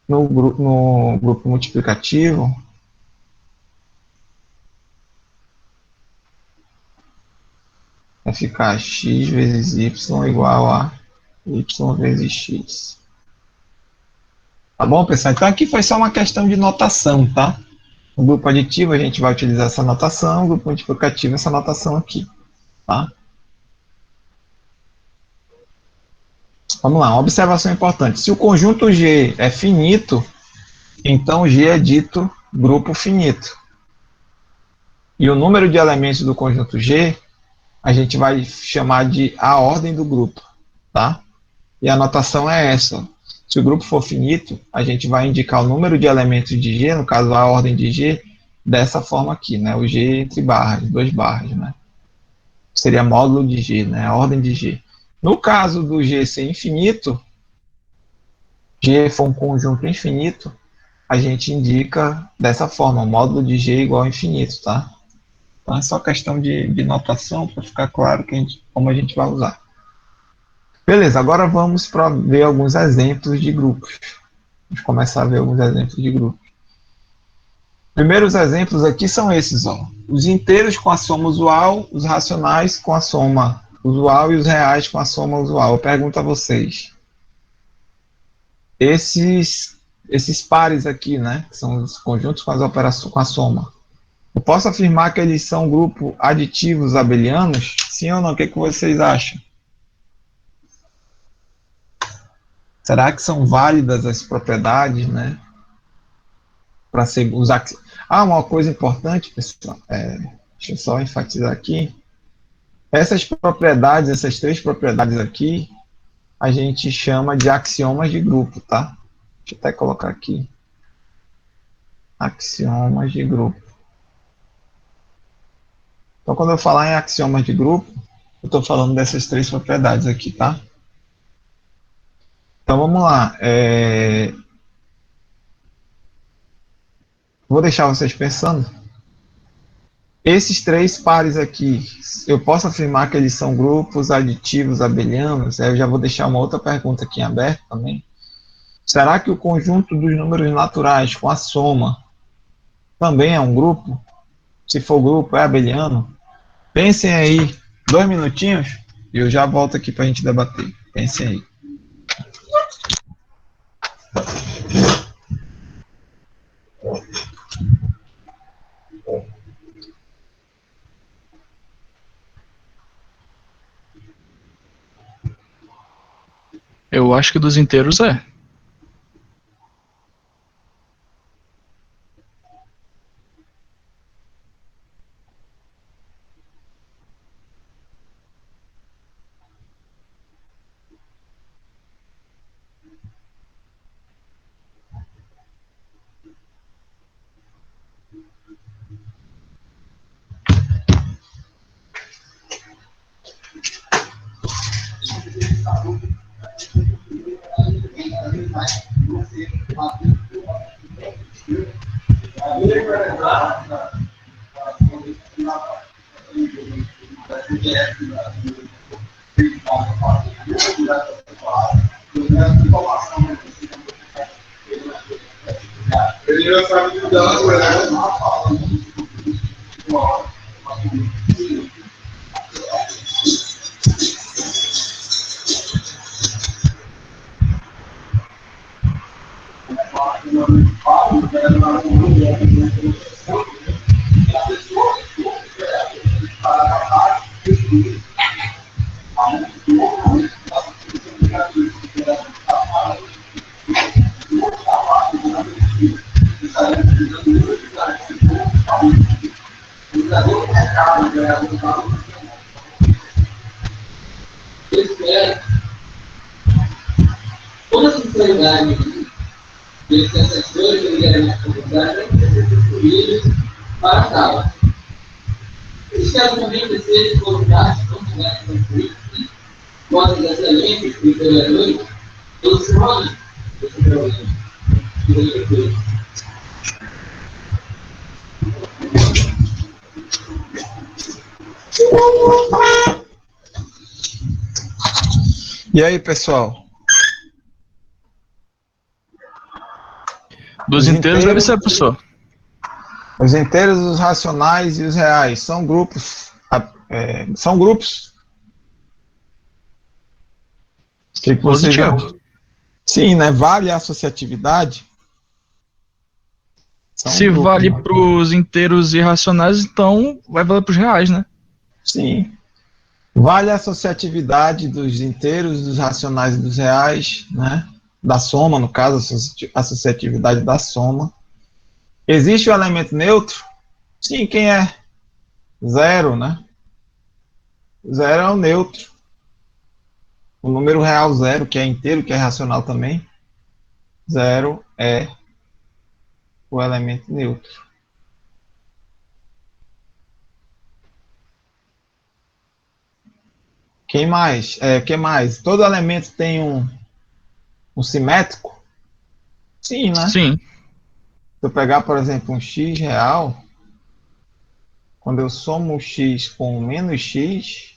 No grupo multiplicativo, vai ficar x vezes y igual a y vezes x. Tá bom, pessoal? Então aqui foi só uma questão de notação, tá? No grupo aditivo a gente vai utilizar essa notação, no grupo multiplicativo essa notação aqui, tá? Vamos lá, uma observação importante. Se o conjunto G é finito, então G é dito grupo finito. E o número de elementos do conjunto G, a gente vai chamar de a ordem do grupo, tá? E a notação é essa. Se o grupo for finito, a gente vai indicar o número de elementos de G, no caso a ordem de G, dessa forma aqui, né? O G entre barras, 2 barras, né? Seria módulo de G, né? A ordem de G. No caso do G ser infinito, G for um conjunto infinito, a gente indica dessa forma, o módulo de G igual a infinito, tá? Então é só questão de notação para ficar claro como a gente vai usar. Beleza, agora vamos para ver alguns exemplos de grupos. Vamos começar a ver alguns exemplos de grupos. Primeiros exemplos aqui são esses, ó. Os inteiros com a soma usual, os racionais com a soma usual e os reais com a soma usual. Eu pergunto a vocês. Esses pares aqui, né, que são os conjuntos com as operações com a soma. Eu posso afirmar que eles são grupo aditivos abelianos? Sim ou não? O que vocês acham? Será que são válidas as propriedades, né? Para ser usar. Uma coisa importante, pessoal, deixa eu só enfatizar aqui. Essas propriedades, essas 3 propriedades aqui, a gente chama de axiomas de grupo, tá? Deixa eu até colocar aqui. Axiomas de grupo. Então, quando eu falar em axiomas de grupo, eu estou falando dessas 3 propriedades aqui, tá? Então, vamos lá. Vou deixar vocês pensando. Esses 3 pares aqui, eu posso afirmar que eles são grupos aditivos abelianos? Eu já vou deixar uma outra pergunta aqui em aberto também. Será que o conjunto dos números naturais com a soma também é um grupo? Se for grupo, é abeliano? Pensem aí, 2 minutinhos, e eu já volto aqui para a gente debater. Pensem aí. Eu acho que dos inteiros é. Toda a sinceridade desses dois lideramentos comunitários tem que ser distribuídos para a sala. Espero também que sejam colocados, não tiverem conflitos, votos excelentes e vereadores, solucionem esse problema. E aí, pessoal? Dos inteiros deve ser, professor. Os inteiros, os racionais e os reais são grupos. São grupos. O que vocês Positivo. Sim, né? Vale a associatividade? São Se grupos, vale né? para os inteiros irracionais, então vai valer para os reais, né? Sim. Vale a associatividade dos inteiros, dos racionais e dos reais, né? Da soma, no caso, a associatividade da soma. Existe o elemento neutro? Sim, quem é? Zero, né? Zero é o neutro. O número real zero, que é inteiro, que é racional também. Zero é o elemento neutro. Quem mais? Quem mais? Todo elemento tem um simétrico? Sim, né? Sim. Se eu pegar, por exemplo, um x real, quando eu somo o x com o menos x,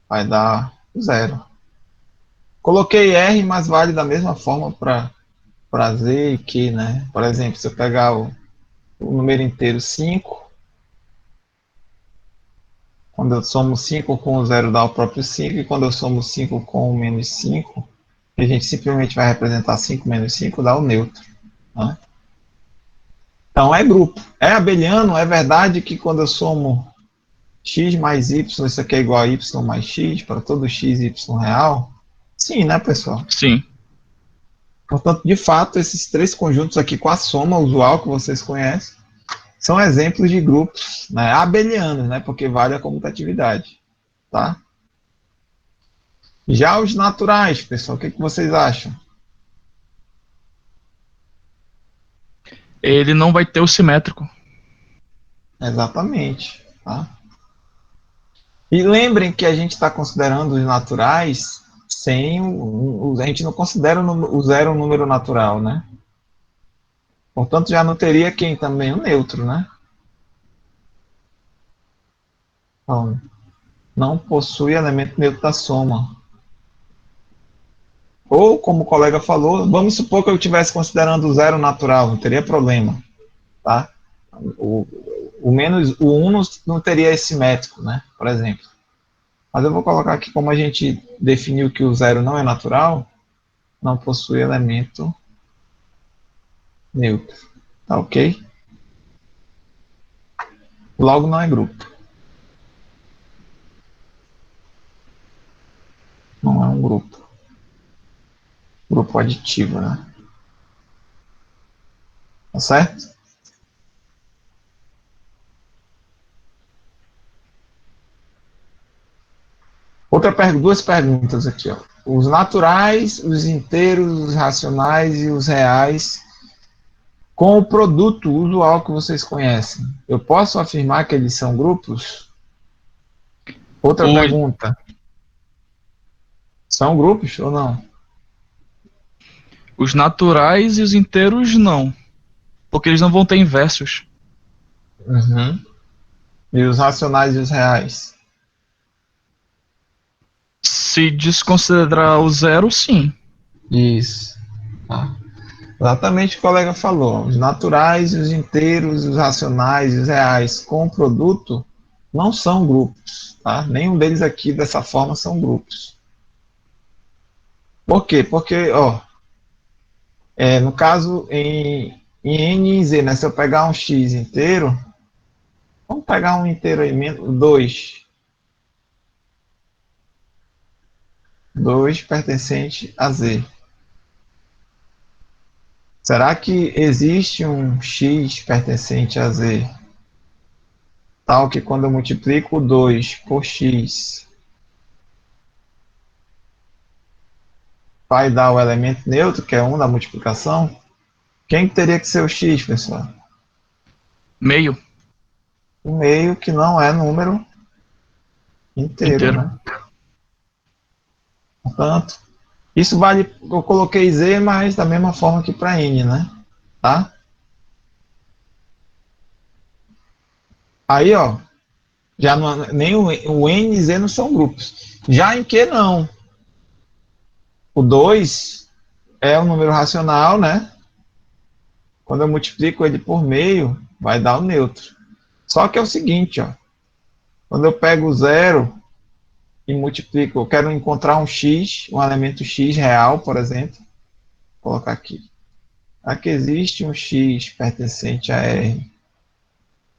vai dar zero. Coloquei R, mas vale da mesma forma para Z e Q, né? Por exemplo, se eu pegar o número inteiro 5, quando eu somo 5 com o zero dá o próprio 5, e quando eu somo 5 com o menos 5, a gente simplesmente vai representar 5 menos 5, dá o neutro. Né? Então é grupo. É abeliano, é verdade que quando eu somo x mais y, isso aqui é igual a y mais x, para todo x e y real? Sim, né, pessoal? Sim. Portanto, de fato, esses três conjuntos aqui com a soma usual que vocês conhecem, são exemplos de grupos, né, abelianos, né, porque vale a comutatividade. Tá? Já os naturais, pessoal, o que vocês acham? Ele não vai ter o simétrico. Exatamente. Tá? E lembrem que a gente está considerando os naturais sem a gente não considera o zero um número natural, né? Portanto, já não teria quem também o neutro, né? Então, não possui elemento neutro da soma. Ou, como o colega falou, vamos supor que eu estivesse considerando o zero natural, não teria problema, tá? O menos, o 1 não teria esse simétrico, né? Por exemplo. Mas eu vou colocar aqui, como a gente definiu que o zero não é natural, não possui elemento neutro. Tá ok? Logo não é grupo. Não é um grupo. Grupo aditivo, né? Tá certo? Duas perguntas aqui, ó. Os naturais, os inteiros, os racionais e os reais com o produto usual que vocês conhecem. Eu posso afirmar que eles são grupos? Outra pergunta. São grupos ou não? Os naturais e os inteiros não, porque eles não vão ter inversos. Uhum. E os racionais e os reais? Se desconsiderar o zero, sim. Isso. Tá. Exatamente o que o colega falou. Os naturais, os inteiros, os racionais e os reais com o produto não são grupos. Tá? Nenhum deles aqui dessa forma são grupos. Por quê? Porque, ó, no caso em N e Z, né? Se eu pegar um X inteiro, vamos pegar um inteiro aí, 2. 2 pertencente a Z. Será que existe um X pertencente a Z, tal que quando eu multiplico 2 por X, vai dar o elemento neutro, que é 1 da multiplicação? Quem teria que ser o X, pessoal? Meio O meio, que não é número inteiro, inteiro. né? Portanto, isso vale, eu coloquei Z, mas da mesma forma que para N, né? Tá? Aí, ó, já não, nem o N e Z não são grupos. Já em que não? O 2 é um número racional, né? Quando eu multiplico ele por meio, vai dar o neutro. Só que é o seguinte, ó. Quando eu pego o zero e multiplico, eu quero encontrar um x, um elemento x real, por exemplo. Vou colocar aqui. Aqui existe um x pertencente a R,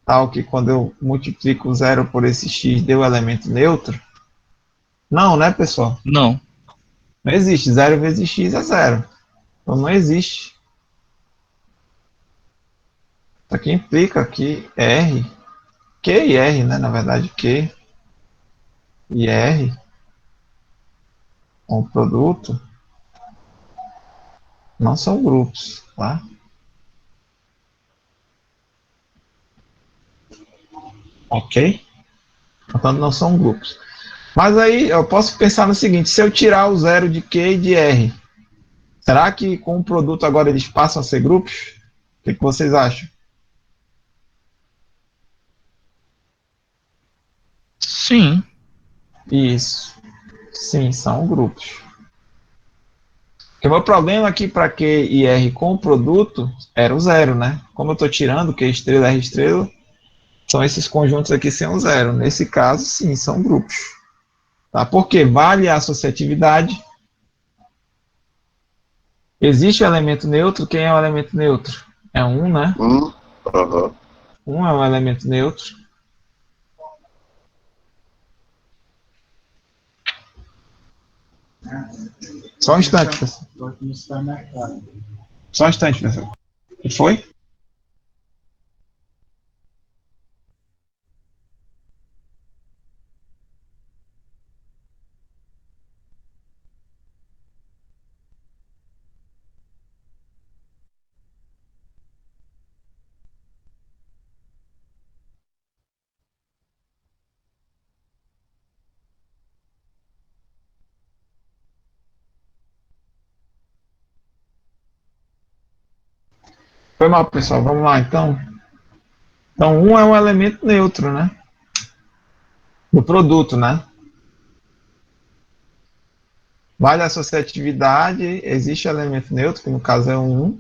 tal que quando eu multiplico o zero por esse x, deu o elemento neutro? Não, né, pessoal? Não. Não existe. Zero vezes x é zero. Então não existe. Isso aqui implica que R, Q e R, né? Na verdade, Q e R, com o produto, não são grupos, tá? Ok? Portanto, não são grupos. Mas aí eu posso pensar no seguinte: se eu tirar o zero de Q e de R, será que com o produto agora eles passam a ser grupos? O que vocês acham? Sim. Isso. Sim, são grupos. Porque o meu problema aqui para Q e R com o produto era o zero, né? Como eu estou tirando Q estrela, R estrela, são esses conjuntos aqui sem o zero. Nesse caso, sim, são grupos. Tá? Porque vale a associatividade. Existe o elemento neutro. Quem é o elemento neutro? É 1, né? Aham. 1 é um elemento neutro. Só um instante, pessoal. Só um instante, pessoal. O que foi? Foi mal, pessoal. Vamos lá, então. Então, 1 é um elemento neutro, né? Do produto, né? Vale a associatividade, existe elemento neutro, que no caso é 1.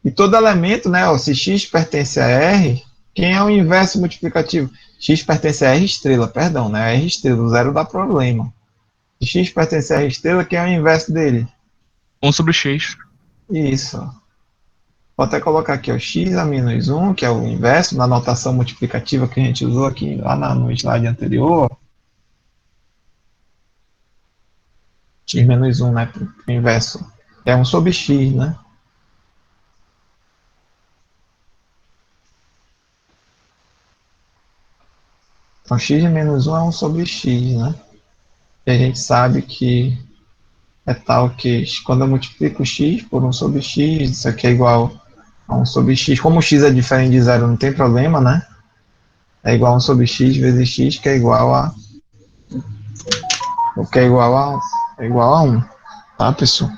E todo elemento, né? Ó, se x pertence a R, quem é o inverso multiplicativo? X pertence a R estrela, perdão, né? R estrela, o zero dá problema. Se x pertence a R estrela, quem é o inverso dele? 1 sobre x. Isso. Vou até colocar aqui, ó, x a menos 1, que é o inverso na notação multiplicativa que a gente usou aqui lá no slide anterior. X menos 1, né, para o inverso. É 1 sobre x, né? Então, x menos 1 é 1 sobre x, né? E a gente sabe que é tal que quando eu multiplico x por 1 sobre x, isso aqui é igual a 1 sobre x. Como x é diferente de zero, não tem problema, né? É igual a 1 sobre x vezes x, que é igual a... O que é igual é igual a 1, tá, pessoal?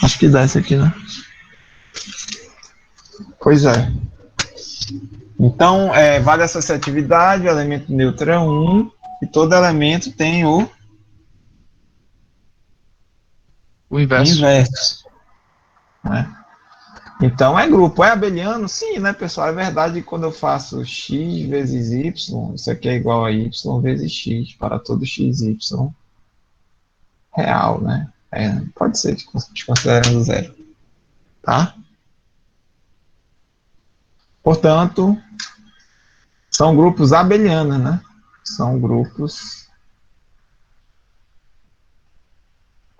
Acho que dá esse aqui, né? Pois é. Então, vale a associatividade, o elemento neutro é 1, e todo elemento tem o O inverso. inverso, né? Então, é grupo. É abeliano? Sim, né, pessoal? É verdade que quando eu faço x vezes y, isso aqui é igual a y vezes x, para todo x, y real, né? Pode ser, desconsiderando zero, tá? Portanto, são grupos abelianos, né? São grupos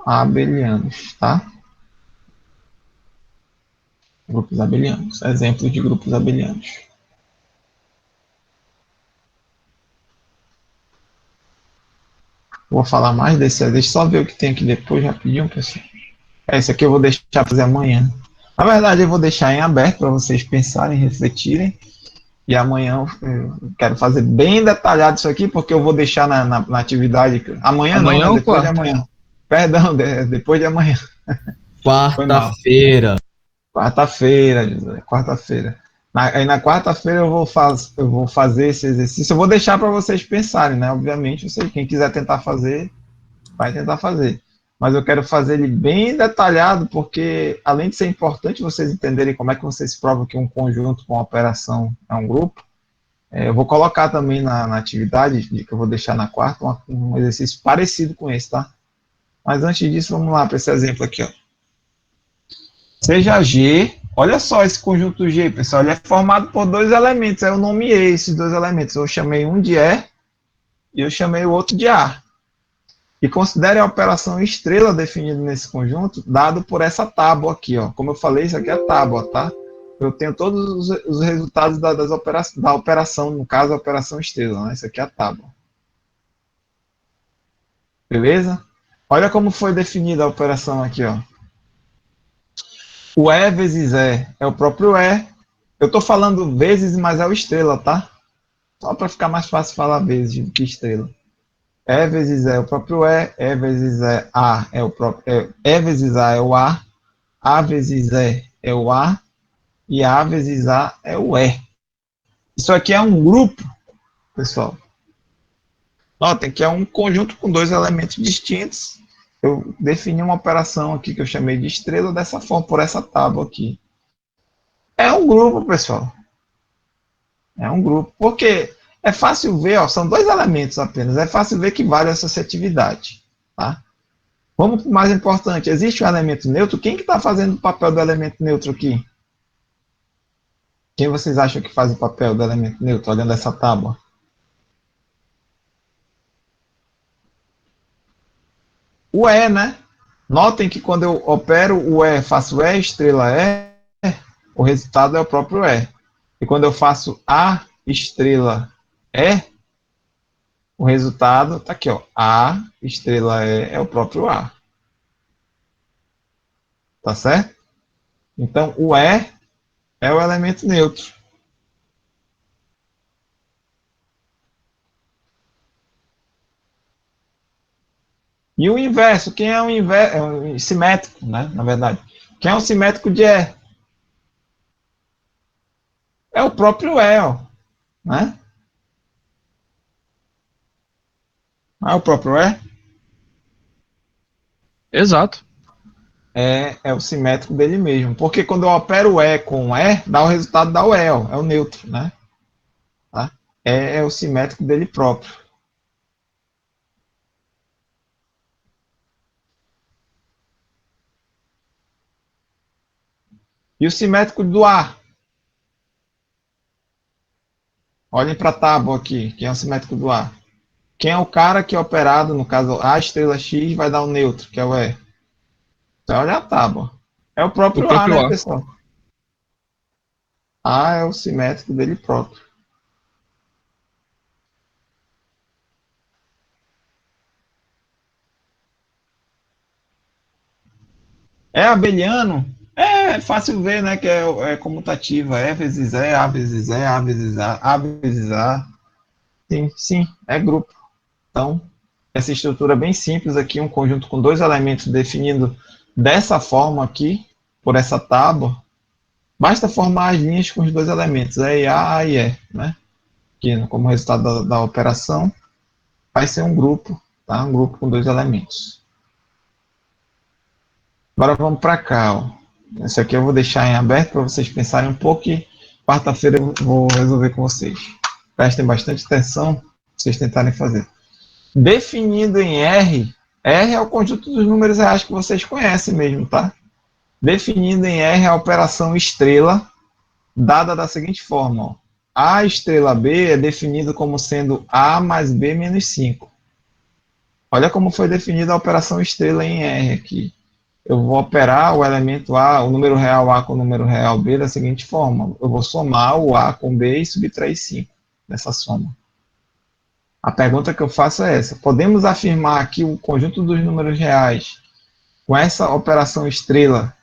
abelianos, tá? Grupos abelianos. Exemplos de grupos abelianos. Vou falar mais desse. Deixa eu só ver o que tem aqui depois, rapidinho, pessoal. Esse aqui eu vou deixar para fazer amanhã. Na verdade, eu vou deixar em aberto para vocês pensarem, refletirem. E amanhã eu quero fazer bem detalhado isso aqui, porque eu vou deixar na atividade. Amanhã não, Amanhã né? ou Depois de quarta? amanhã. Perdão, depois de amanhã. Foi mal. Quarta-feira. Quarta-feira, José, quarta-feira. Aí na quarta-feira eu vou fazer esse exercício. Eu vou deixar para vocês pensarem, né? Obviamente, quem quiser tentar fazer, vai tentar fazer. Mas eu quero fazer ele bem detalhado, porque além de ser importante vocês entenderem como é que vocês provam que um conjunto com uma operação é um grupo, eu vou colocar também na atividade, que eu vou deixar na quarta, um exercício parecido com esse, tá? Mas antes disso, vamos lá para esse exemplo aqui, ó. Seja G, olha só esse conjunto G, pessoal, ele é formado por dois elementos, eu nomeei esses dois elementos, eu chamei um de E e eu chamei o outro de A. E considere a operação estrela definida nesse conjunto, dado por essa tábua aqui, ó. Como eu falei, isso aqui é a tábua, tá? Eu tenho todos os resultados da operação, no caso, a operação estrela, né? Isso aqui é a tábua. Beleza? Olha como foi definida a operação aqui, ó. O E vezes E é o próprio E. Eu estou falando vezes, mas é o estrela, tá? Só para ficar mais fácil falar vezes do que estrela. E vezes E é o próprio E vezes E, A é o próprio E vezes A é o A vezes E é o A, e A vezes A é o E. Isso aqui é um grupo, pessoal. Notem que é um conjunto com dois elementos distintos. Eu defini uma operação aqui que eu chamei de estrela dessa forma, por essa tábua aqui. É um grupo, pessoal. É um grupo. Porque é fácil ver, ó, são dois elementos apenas. É fácil ver que vale a associatividade. Tá? Vamos para o mais importante. Existe um elemento neutro? Quem que está fazendo o papel do elemento neutro aqui? Quem vocês acham que faz o papel do elemento neutro, olhando essa tábua? O E, né? Notem que quando eu opero o E, faço E, estrela E, o resultado é o próprio E. E quando eu faço A, estrela E, o resultado está aqui, ó. A, estrela E, é o próprio A. Tá certo? Então, o E é o elemento neutro. E o inverso, quem é o inverso? É um simétrico, né? Na verdade. Quem é o simétrico de E? É o próprio E, ó. Né? Não é o próprio E? Exato. É o simétrico dele mesmo. Porque quando eu opero E com E, dá o resultado da UE, ó. É o neutro, né? Tá? É o simétrico dele próprio. E o simétrico do A? Olhem para a tábua aqui. Quem é o simétrico do A? Quem é o cara que é operado, no caso, A estrela X vai dar o neutro, que é o E. Então, olha a tábua. É o O próprio A, próprio né, A. pessoal? A é o simétrico dele próprio. É abeliano? É fácil ver, né, que é comutativa. E vezes E, A vezes E, A vezes A, A vezes A. Sim, sim, é grupo. Então, essa estrutura é bem simples aqui, um conjunto com dois elementos definido dessa forma aqui, por essa tábua. Basta formar as linhas com os dois elementos, E, A e E, né? Que como resultado da operação vai ser um grupo, tá? Um grupo com dois elementos. Agora vamos para cá, ó. Esse aqui eu vou deixar em aberto para vocês pensarem um pouco e quarta-feira eu vou resolver com vocês. Prestem bastante atenção para vocês tentarem fazer. Definido em R, R é o conjunto dos números reais que vocês conhecem mesmo, tá? Definido em R é a operação estrela, dada da seguinte forma, ó. A estrela B é definido como sendo A mais B menos 5. Olha como foi definida a operação estrela em R aqui. Eu vou operar o elemento A, o número real A com o número real B da seguinte forma. Eu vou somar o A com B e subtrair 5 nessa soma. A pergunta que eu faço é essa. Podemos afirmar que o conjunto dos números reais com essa operação estrela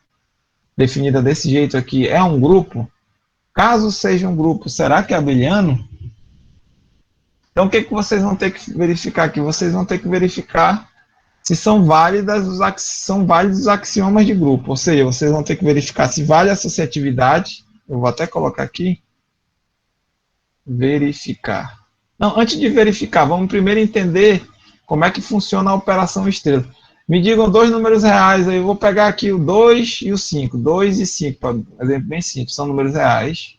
definida desse jeito aqui é um grupo? Caso seja um grupo, será que é abeliano? Então, o que vocês vão ter que verificar aqui? Vocês vão ter que verificar se são válidos os axiomas de grupo. Ou seja, vocês vão ter que verificar se vale a associatividade. Eu vou até colocar aqui. Verificar. Não, antes de verificar, vamos primeiro entender como é que funciona a operação estrela. Me digam dois números reais, aí eu vou pegar aqui o 2 e o 5. 2 e 5, por exemplo, bem simples, são números reais.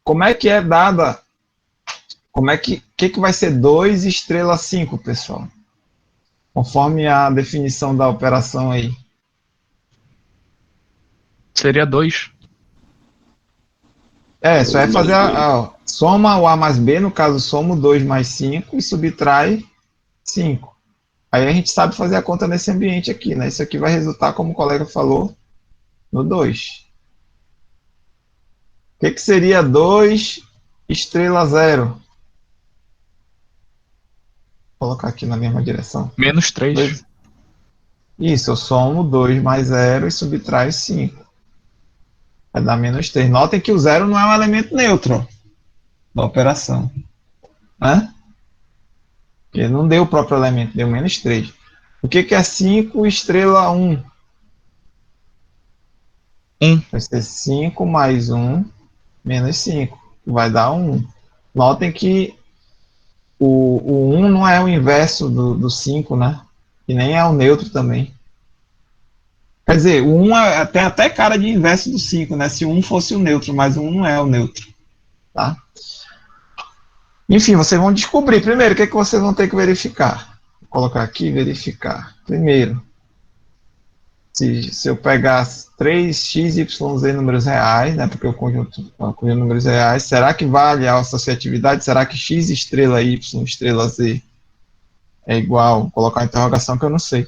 Como é que é dada, que vai ser 2 estrela 5, pessoal? Conforme a definição da operação aí. Seria 2. Só é fazer soma o A mais B, no caso, soma o 2 mais 5 e subtrai 5. Aí a gente sabe fazer a conta nesse ambiente aqui, né? Isso aqui vai resultar, como o colega falou, no 2. O que seria 2 estrela 0? Vou colocar aqui na mesma direção. Menos 3. Isso, eu somo 2 mais 0 e subtraio 5. Vai dar menos 3. Notem que o 0 não é um elemento neutro da operação. Né? Porque não deu o próprio elemento, deu menos 3. O que é 5 estrela 1? 1. Vai ser 5 mais 1 menos 5. Vai dar 1. Notem que o 1 não é o inverso do 5, né? E nem é o neutro também. Quer dizer, o 1 tem até cara de inverso do 5, né? Se o 1 fosse o neutro, mas o 1 não é o neutro. Tá? Enfim, vocês vão descobrir. Primeiro, o que vocês vão ter que verificar? Vou colocar aqui, verificar. Primeiro, se eu pegar 3x, y, z números reais, né? Porque o conjunto de números reais, será que vale a associatividade? Será que x estrela y estrela z é igual? Vou colocar uma interrogação que eu não sei.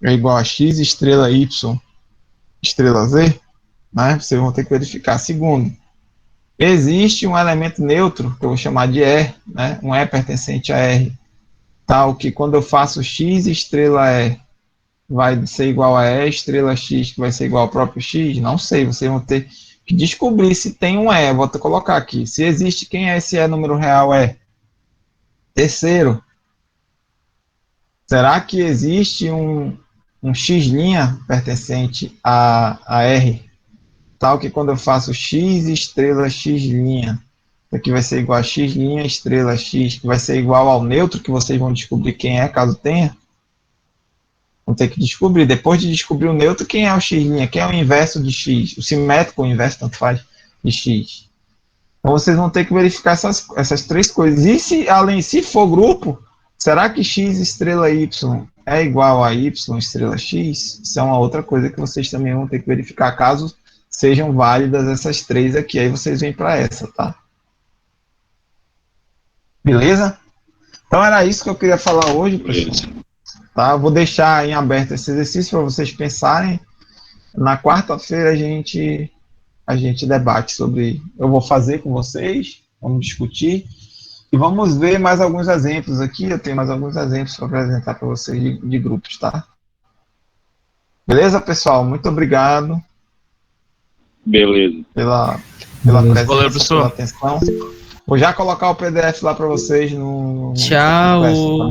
É igual a x estrela y estrela z, né? Vocês vão ter que verificar. Segundo, existe um elemento neutro, que eu vou chamar de E, né? Um E pertencente a R, tal que quando eu faço x estrela E, vai ser igual a E estrela x, que vai ser igual ao próprio x? Não sei, vocês vão ter que descobrir se tem um E. Vou colocar aqui. Se existe, quem é esse E número real? É. Terceiro, será que existe um x' pertencente a R, tal que quando eu faço x estrela x', aqui vai ser igual a x' estrela x, que vai ser igual ao neutro, que vocês vão descobrir quem é, caso tenha. Vão ter que descobrir. Depois de descobrir o neutro, quem é o x'? Quem é o inverso de x? O simétrico, o inverso, tanto faz, de x. Então vocês vão ter que verificar essas três coisas. E se for grupo, será que x estrela y é igual a y estrela x? Isso é uma outra coisa que vocês também vão ter que verificar, caso sejam válidas essas três aqui. Aí vocês vêm para essa, tá? Beleza? Então era isso que eu queria falar hoje, pessoal. Tá? Eu vou deixar em aberto esse exercício para vocês pensarem. Na quarta-feira a gente debate sobre. Eu vou fazer com vocês, vamos discutir. E vamos ver mais alguns exemplos aqui. Eu tenho mais alguns exemplos para apresentar para vocês de grupos, tá? Beleza, pessoal? Muito obrigado. Beleza. Pela Valeu, presença, professor. pela atenção. Vou já colocar o PDF lá para vocês no Tchau. tá bom?